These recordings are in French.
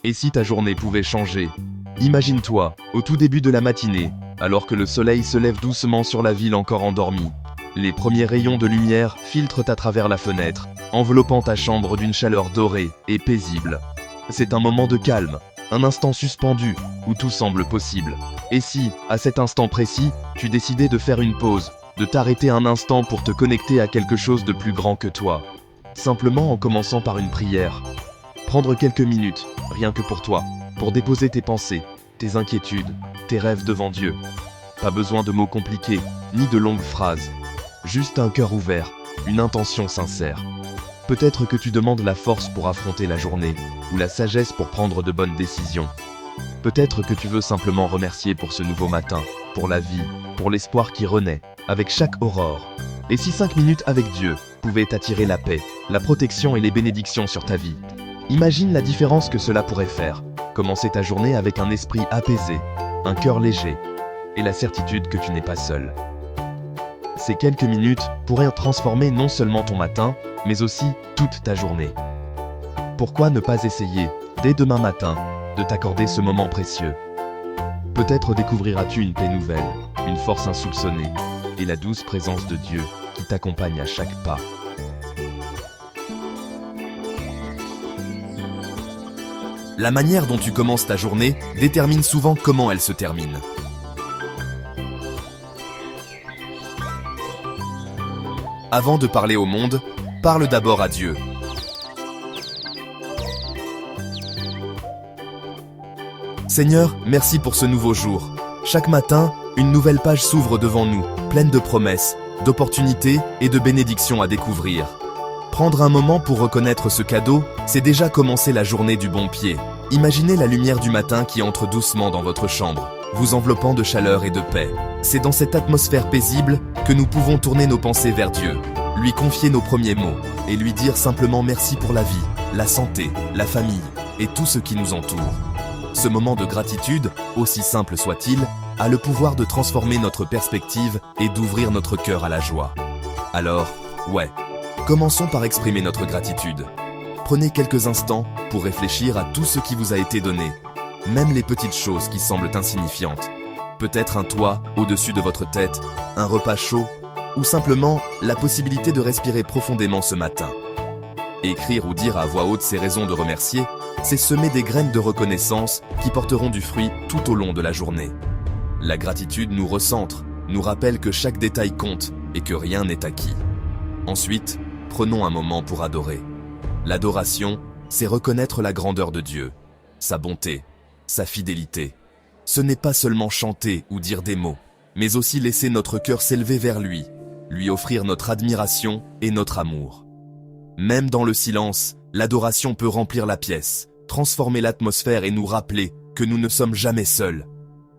Et si ta journée pouvait changer? Imagine-toi, au tout début de la matinée, alors que le soleil se lève doucement sur la ville encore endormie. Les premiers rayons de lumière filtrent à travers la fenêtre, enveloppant ta chambre d'une chaleur dorée et paisible. C'est un moment de calme, un instant suspendu, où tout semble possible. Et si, à cet instant précis, tu décidais de faire une pause, de t'arrêter un instant pour te connecter à quelque chose de plus grand que toi? Simplement en commençant par une prière. Prendre quelques minutes, rien que pour toi, pour déposer tes pensées, tes inquiétudes, tes rêves devant Dieu. Pas besoin de mots compliqués, ni de longues phrases. Juste un cœur ouvert, une intention sincère. Peut-être que tu demandes la force pour affronter la journée, ou la sagesse pour prendre de bonnes décisions. Peut-être que tu veux simplement remercier pour ce nouveau matin, pour la vie, pour l'espoir qui renaît, avec chaque aurore. Et si 5 minutes avec Dieu pouvaient attirer la paix, la protection et les bénédictions sur ta vie? Imagine la différence que cela pourrait faire. Commencer ta journée avec un esprit apaisé, un cœur léger, et la certitude que tu n'es pas seul. Ces quelques minutes pourraient transformer non seulement ton matin, mais aussi toute ta journée. Pourquoi ne pas essayer, dès demain matin, de t'accorder ce moment précieux? Peut-être découvriras-tu une paix nouvelle, une force insoupçonnée, et la douce présence de Dieu qui t'accompagne à chaque pas. La manière dont tu commences ta journée détermine souvent comment elle se termine. Avant de parler au monde, parle d'abord à Dieu. Seigneur, merci pour ce nouveau jour. Chaque matin, une nouvelle page s'ouvre devant nous, pleine de promesses, d'opportunités et de bénédictions à découvrir. Prendre un moment pour reconnaître ce cadeau, c'est déjà commencer la journée du bon pied. Imaginez la lumière du matin qui entre doucement dans votre chambre, vous enveloppant de chaleur et de paix. C'est dans cette atmosphère paisible que nous pouvons tourner nos pensées vers Dieu, lui confier nos premiers mots et lui dire simplement merci pour la vie, la santé, la famille et tout ce qui nous entoure. Ce moment de gratitude, aussi simple soit-il, a le pouvoir de transformer notre perspective et d'ouvrir notre cœur à la joie. Alors, commençons par exprimer notre gratitude. Prenez quelques instants pour réfléchir à tout ce qui vous a été donné, même les petites choses qui semblent insignifiantes. Peut-être un toit au-dessus de votre tête, un repas chaud, ou simplement la possibilité de respirer profondément ce matin. Écrire ou dire à voix haute ces raisons de remercier, c'est semer des graines de reconnaissance qui porteront du fruit tout au long de la journée. La gratitude nous recentre, nous rappelle que chaque détail compte et que rien n'est acquis. Ensuite, prenons un moment pour adorer. L'adoration, c'est reconnaître la grandeur de Dieu, sa bonté, sa fidélité. Ce n'est pas seulement chanter ou dire des mots, mais aussi laisser notre cœur s'élever vers lui, lui offrir notre admiration et notre amour. Même dans le silence, l'adoration peut remplir la pièce, transformer l'atmosphère et nous rappeler que nous ne sommes jamais seuls.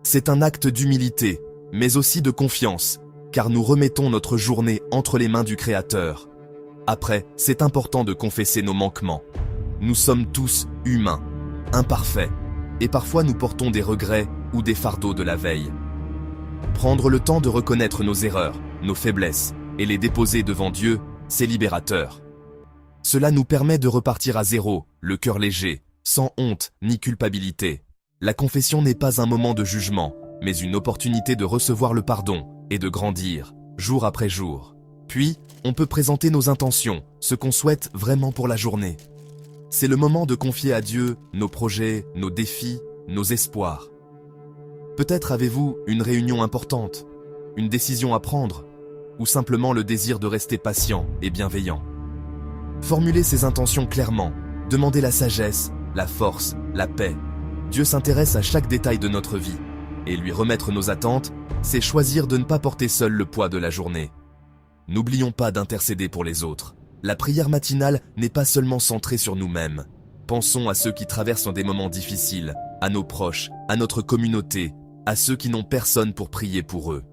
C'est un acte d'humilité, mais aussi de confiance, car nous remettons notre journée entre les mains du Créateur. Après, c'est important de confesser nos manquements. Nous sommes tous humains, imparfaits, et parfois nous portons des regrets ou des fardeaux de la veille. Prendre le temps de reconnaître nos erreurs, nos faiblesses, et les déposer devant Dieu, c'est libérateur. Cela nous permet de repartir à zéro, le cœur léger, sans honte ni culpabilité. La confession n'est pas un moment de jugement, mais une opportunité de recevoir le pardon et de grandir, jour après jour. Puis, on peut présenter nos intentions, ce qu'on souhaite vraiment pour la journée. C'est le moment de confier à Dieu nos projets, nos défis, nos espoirs. Peut-être avez-vous une réunion importante, une décision à prendre, ou simplement le désir de rester patient et bienveillant. Formulez ces intentions clairement, demandez la sagesse, la force, la paix. Dieu s'intéresse à chaque détail de notre vie, et lui remettre nos attentes, c'est choisir de ne pas porter seul le poids de la journée. N'oublions pas d'intercéder pour les autres. La prière matinale n'est pas seulement centrée sur nous-mêmes. Pensons à ceux qui traversent des moments difficiles, à nos proches, à notre communauté, à ceux qui n'ont personne pour prier pour eux.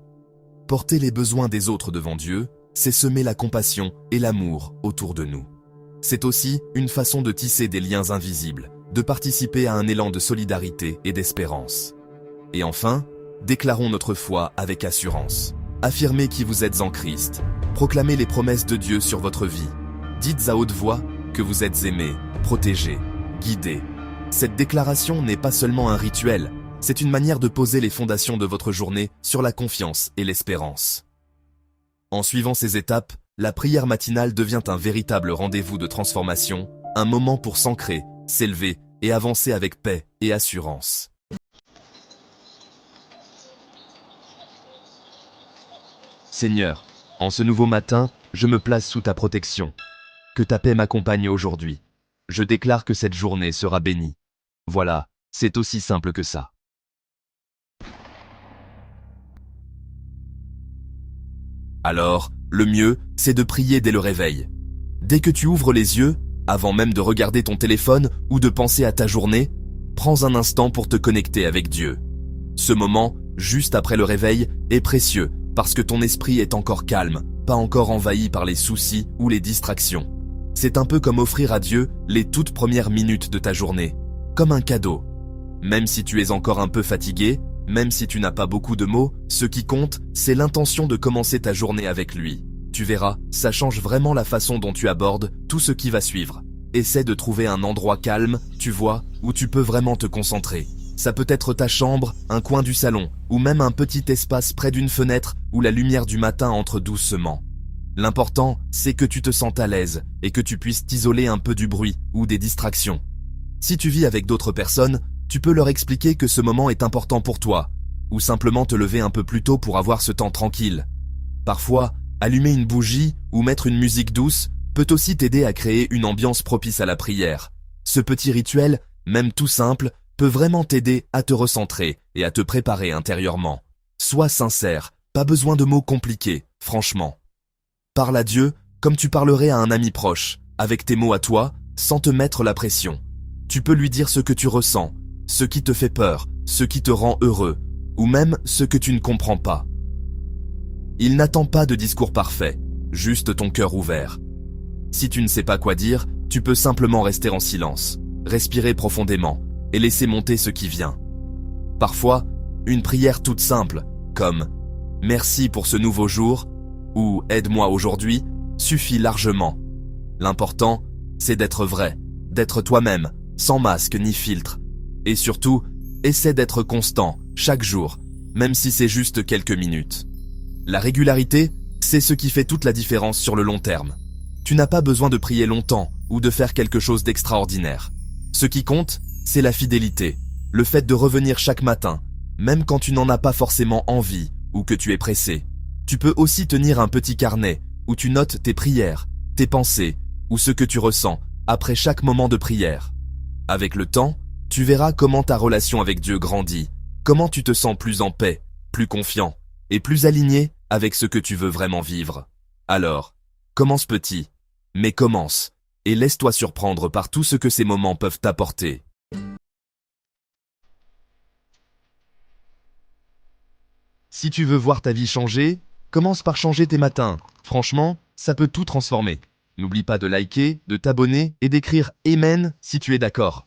Porter les besoins des autres devant Dieu, c'est semer la compassion et l'amour autour de nous. C'est aussi une façon de tisser des liens invisibles, de participer à un élan de solidarité et d'espérance. Et enfin, déclarons notre foi avec assurance. Affirmez qui vous êtes en Christ. Proclamez les promesses de Dieu sur votre vie. Dites à haute voix que vous êtes aimés, protégés, guidés. Cette déclaration n'est pas seulement un rituel, c'est une manière de poser les fondations de votre journée sur la confiance et l'espérance. En suivant ces étapes, la prière matinale devient un véritable rendez-vous de transformation, un moment pour s'ancrer, s'élever et avancer avec paix et assurance. Seigneur, en ce nouveau matin, je me place sous ta protection. Que ta paix m'accompagne aujourd'hui. Je déclare que cette journée sera bénie. Voilà, c'est aussi simple que ça. Alors, le mieux, c'est de prier dès le réveil. Dès que tu ouvres les yeux, avant même de regarder ton téléphone ou de penser à ta journée, prends un instant pour te connecter avec Dieu. Ce moment, juste après le réveil, est précieux parce que ton esprit est encore calme, pas encore envahi par les soucis ou les distractions. C'est un peu comme offrir à Dieu les toutes premières minutes de ta journée, comme un cadeau. Même si tu es encore un peu fatigué, même si tu n'as pas beaucoup de mots, ce qui compte, c'est l'intention de commencer ta journée avec lui. Tu verras, ça change vraiment la façon dont tu abordes tout ce qui va suivre. Essaie de trouver un endroit calme, tu vois, où tu peux vraiment te concentrer. Ça peut être ta chambre, un coin du salon, ou même un petit espace près d'une fenêtre où la lumière du matin entre doucement. L'important, c'est que tu te sentes à l'aise et que tu puisses t'isoler un peu du bruit ou des distractions. Si tu vis avec d'autres personnes, tu peux leur expliquer que ce moment est important pour toi, ou simplement te lever un peu plus tôt pour avoir ce temps tranquille. Parfois, allumer une bougie ou mettre une musique douce peut aussi t'aider à créer une ambiance propice à la prière. Ce petit rituel, même tout simple, peut vraiment t'aider à te recentrer et à te préparer intérieurement. Sois sincère, pas besoin de mots compliqués, franchement. Parle à Dieu comme tu parlerais à un ami proche, avec tes mots à toi, sans te mettre la pression. Tu peux lui dire ce que tu ressens, ce qui te fait peur, ce qui te rend heureux, ou même ce que tu ne comprends pas. Il n'attend pas de discours parfait, juste ton cœur ouvert. Si tu ne sais pas quoi dire, tu peux simplement rester en silence, respirer profondément et laisser monter ce qui vient. Parfois, une prière toute simple, comme « Merci pour ce nouveau jour » ou « Aide-moi aujourd'hui » suffit largement. L'important, c'est d'être vrai, d'être toi-même, sans masque ni filtre. Et surtout, essaie d'être constant, chaque jour, même si c'est juste quelques minutes. La régularité, c'est ce qui fait toute la différence sur le long terme. Tu n'as pas besoin de prier longtemps ou de faire quelque chose d'extraordinaire. Ce qui compte, c'est la fidélité, le fait de revenir chaque matin, même quand tu n'en as pas forcément envie ou que tu es pressé. Tu peux aussi tenir un petit carnet où tu notes tes prières, tes pensées ou ce que tu ressens après chaque moment de prière. Avec le temps, tu verras comment ta relation avec Dieu grandit, comment tu te sens plus en paix, plus confiant et plus aligné avec ce que tu veux vraiment vivre. Alors, commence petit, mais commence et laisse-toi surprendre par tout ce que ces moments peuvent t'apporter. Si tu veux voir ta vie changer, commence par changer tes matins. Franchement, ça peut tout transformer. N'oublie pas de liker, de t'abonner et d'écrire Amen si tu es d'accord.